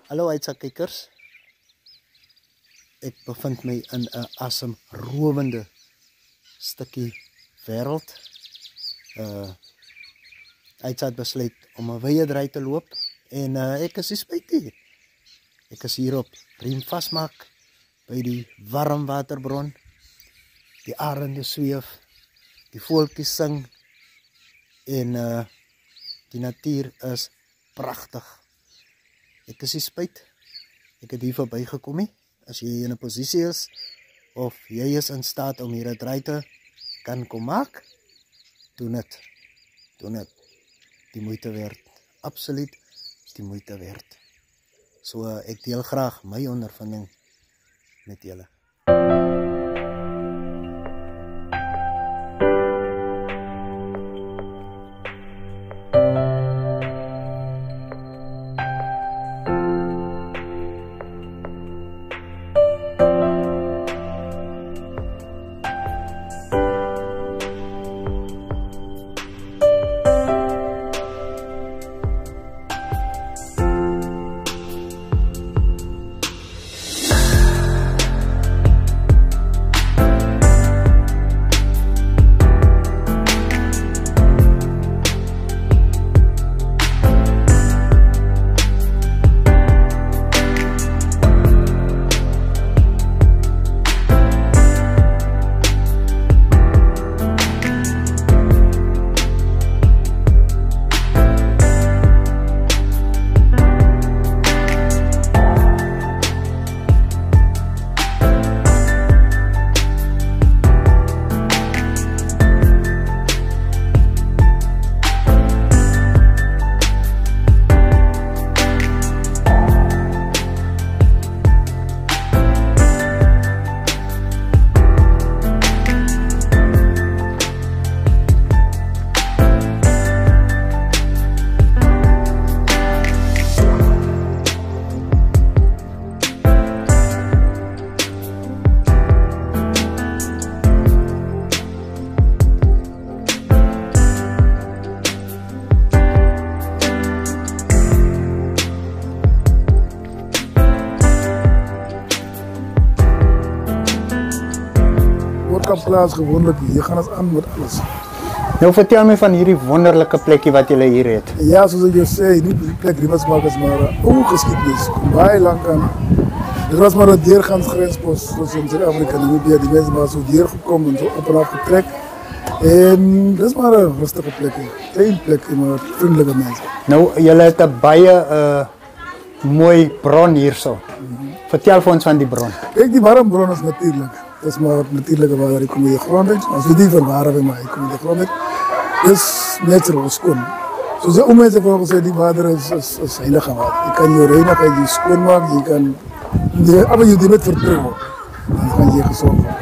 Hallo uitsakkykers. Ek bevind my in 'n asemrowende stukkie wêreld. Uitsak besluit om 'n wye draai te loop en ek is spyt. Ek is hier op riem vasmaak by die warm waterbron. Die arende sweef, die voeltjies sing en die natuur is pragtig. Ek is spyt. Ek het hier verbygekom nie. As jy in 'n posisie is of jy is in staat om hier 'n draai te kan kom maak, doen dit. Doen dit. Die moeite werd. Absoluut die moeite werd. So ek deel graag my ondervinding met julle. Plaats gewoonlik, hier gaan ons aan met alles. Nou vertel my van hierdie wonderlike plekkie wat julle hier het. Ja, soos ek jou sê, die plek Riebersmark is maar 'n ou geskiedenis, kom baie lank aan. Dit was maar 'n deurgangs grenspos soos in Suid-Afrika en Namibië, die mense maar so deurgekom en so op en af getrek. En dis maar 'n rustige plekkie, klein plekkie maar vriendelike mense. Nou julle het 'n baie mooi bron hierso. Vertel vir ons van die bron. Kijk, die warm bron is natuurlik. Dat is maar natuurlijke water, die kom in de grond uit. Als we die verwaren, maar die kom in de grond uit. Dat is natural, schoon. Zoals de mensen volgens mij, die water is heilige water. Je kan je reinigheid, je schoonmaken, je kan je met vertrouwen. Dan kan je gezond worden.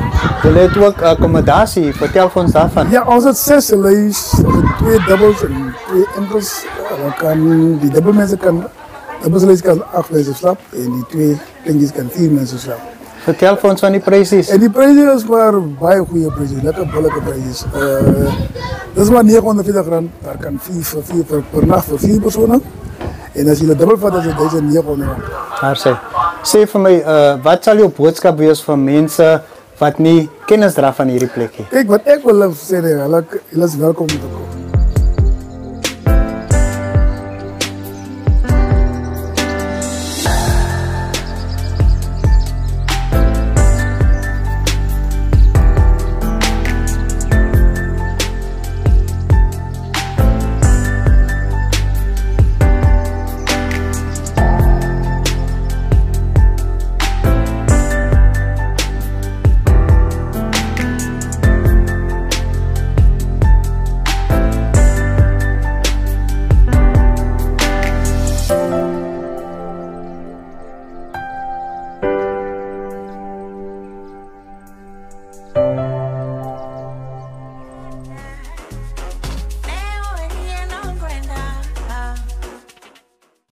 Jullie hebben ook accommodatie, vertel ons daarvan. Ja, als het 6 is, 2 dubbels en 2 enkels. Dan kan die dubbelmensen kan 8 mensen slapen en die 2 enkels kan 4 mensen slapen. Vertel vir ons van die prysies. En die pryse is maar baie goeie pryse, lekker billike pryse. Dis maar R940, daar kan 4 per nag vir 4 persone. En as jy dit dubbel vat, is dit R1900. Daar sê vir my, wat sal jou boodskap wees vir mense wat nie kennis dra van hierdie plekkie? Kijk, wat ek wil sê, hulle is welkom om te kom.